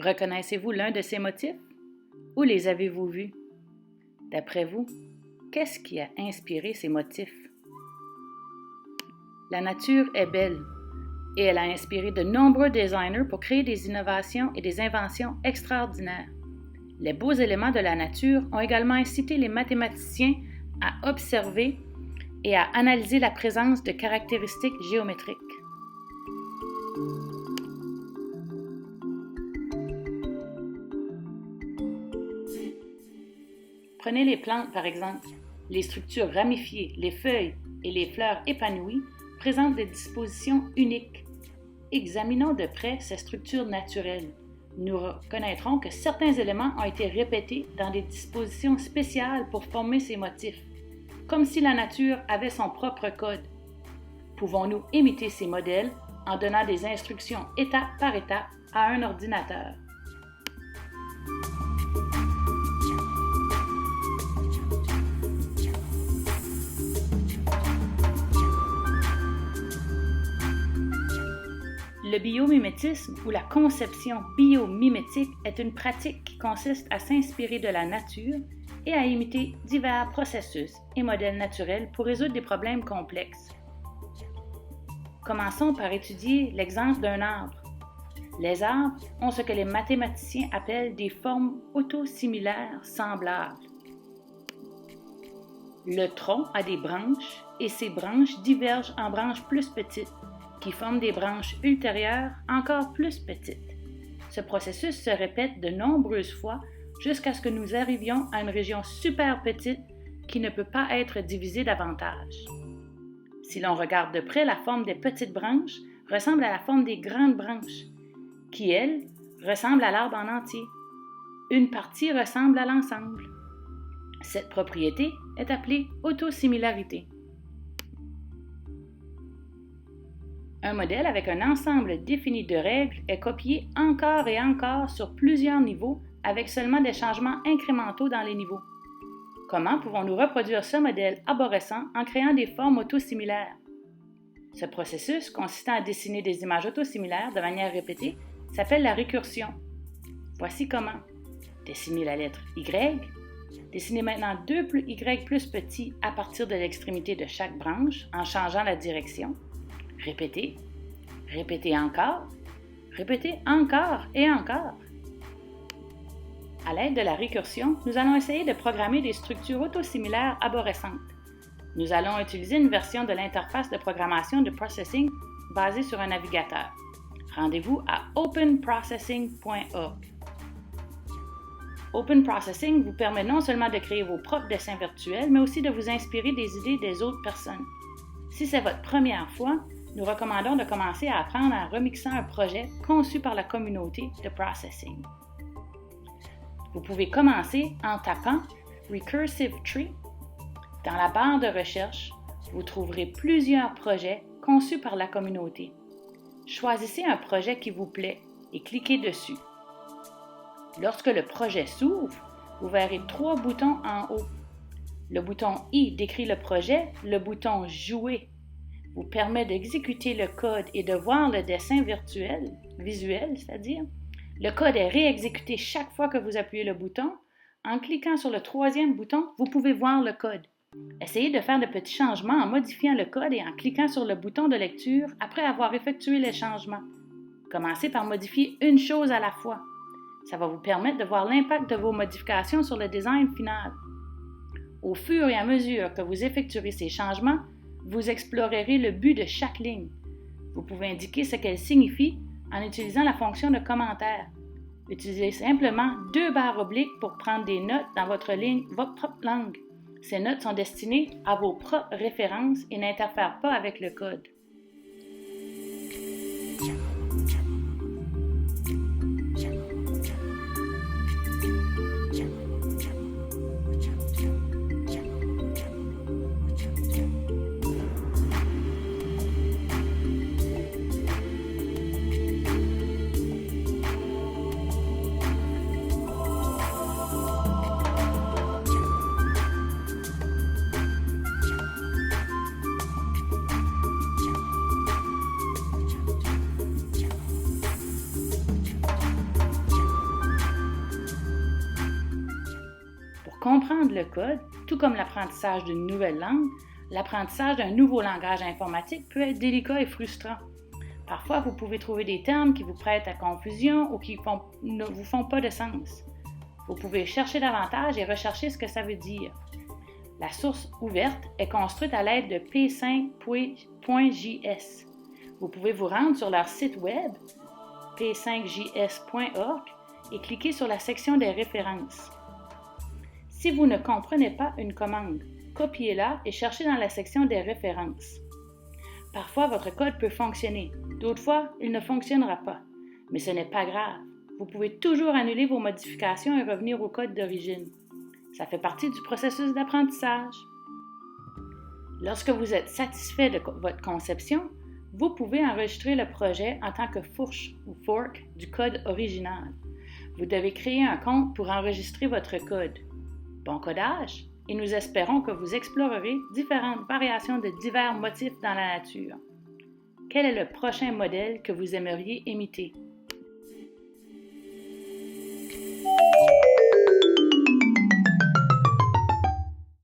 Reconnaissez-vous l'un de ces motifs? Où les avez-vous vus? D'après vous, qu'est-ce qui a inspiré ces motifs? La nature est belle et elle a inspiré de nombreux designers pour créer des innovations et des inventions extraordinaires. Les beaux éléments de la nature ont également incité les mathématiciens à observer et à analyser la présence de caractéristiques géométriques. Prenez les plantes par exemple. Les structures ramifiées, les feuilles et les fleurs épanouies présentent des dispositions uniques. Examinons de près ces structures naturelles. Nous reconnaîtrons que certains éléments ont été répétés dans des dispositions spéciales pour former ces motifs, comme si la nature avait son propre code. Pouvons-nous imiter ces modèles en donnant des instructions étape par étape à un ordinateur? Le biomimétisme ou la conception biomimétique est une pratique qui consiste à s'inspirer de la nature et à imiter divers processus et modèles naturels pour résoudre des problèmes complexes. Commençons par étudier l'exemple d'un arbre. Les arbres ont ce que les mathématiciens appellent des formes autosimilaires semblables. Le tronc a des branches et ces branches divergent en branches plus petites, qui forment des branches ultérieures encore plus petites. Ce processus se répète de nombreuses fois jusqu'à ce que nous arrivions à une région super petite qui ne peut pas être divisée davantage. Si l'on regarde de près, la forme des petites branches ressemble à la forme des grandes branches, qui, elles, ressemblent à l'arbre en entier. Une partie ressemble à l'ensemble. Cette propriété est appelée autosimilarité. Un modèle avec un ensemble défini de règles est copié encore et encore sur plusieurs niveaux avec seulement des changements incrémentaux dans les niveaux. Comment pouvons-nous reproduire ce modèle arborescent en créant des formes autosimilaires? Ce processus, consistant à dessiner des images autosimilaires de manière répétée, s'appelle la récursion. Voici comment. Dessinez la lettre Y. Dessinez maintenant deux Y plus petits à partir de l'extrémité de chaque branche en changeant la direction. Répétez, répétez encore et encore. À l'aide de la récursion, nous allons essayer de programmer des structures autosimilaires arborescentes. Nous allons utiliser une version de l'interface de programmation de Processing basée sur un navigateur. Rendez-vous à openprocessing.org. Open Processing vous permet non seulement de créer vos propres dessins virtuels, mais aussi de vous inspirer des idées des autres personnes. Si c'est votre première fois, nous recommandons de commencer à apprendre en remixant un projet conçu par la communauté de Processing. Vous pouvez commencer en tapant Recursive Tree. Dans la barre de recherche, vous trouverez plusieurs projets conçus par la communauté. Choisissez un projet qui vous plaît et cliquez dessus. Lorsque le projet s'ouvre, vous verrez 3 boutons en haut. Le bouton I décrit le projet, le bouton Jouer vous permet d'exécuter le code et de voir le dessin visuel, c'est-à-dire. Le code est réexécuté chaque fois que vous appuyez le bouton. En cliquant sur le 3e bouton, vous pouvez voir le code. Essayez de faire de petits changements en modifiant le code et en cliquant sur le bouton de lecture après avoir effectué les changements. Commencez par modifier une chose à la fois. Ça va vous permettre de voir l'impact de vos modifications sur le design final. Au fur et à mesure que vous effectuerez ces changements, vous explorerez le but de chaque ligne. Vous pouvez indiquer ce qu'elle signifie en utilisant la fonction de commentaire. Utilisez simplement 2 barres obliques pour prendre des notes dans votre propre langue. Ces notes sont destinées à vos propres références et n'interfèrent pas avec le code. comprendre le code, tout comme l'apprentissage d'une nouvelle langue, l'apprentissage d'un nouveau langage informatique peut être délicat et frustrant. Parfois, vous pouvez trouver des termes qui vous prêtent à confusion ou qui ne vous font pas de sens. Vous pouvez chercher davantage et rechercher ce que ça veut dire. La source ouverte est construite à l'aide de p5.js. Vous pouvez vous rendre sur leur site web p5js.org et cliquer sur la section des références. Si vous ne comprenez pas une commande, copiez-la et cherchez dans la section des références. Parfois, votre code peut fonctionner, d'autres fois, il ne fonctionnera pas. Mais ce n'est pas grave. Vous pouvez toujours annuler vos modifications et revenir au code d'origine. Ça fait partie du processus d'apprentissage. Lorsque vous êtes satisfait de votre conception, vous pouvez enregistrer le projet en tant que fourche ou fork du code original. Vous devez créer un compte pour enregistrer votre code. Bon codage! Et nous espérons que vous explorerez différentes variations de divers motifs dans la nature. Quel est le prochain modèle que vous aimeriez imiter?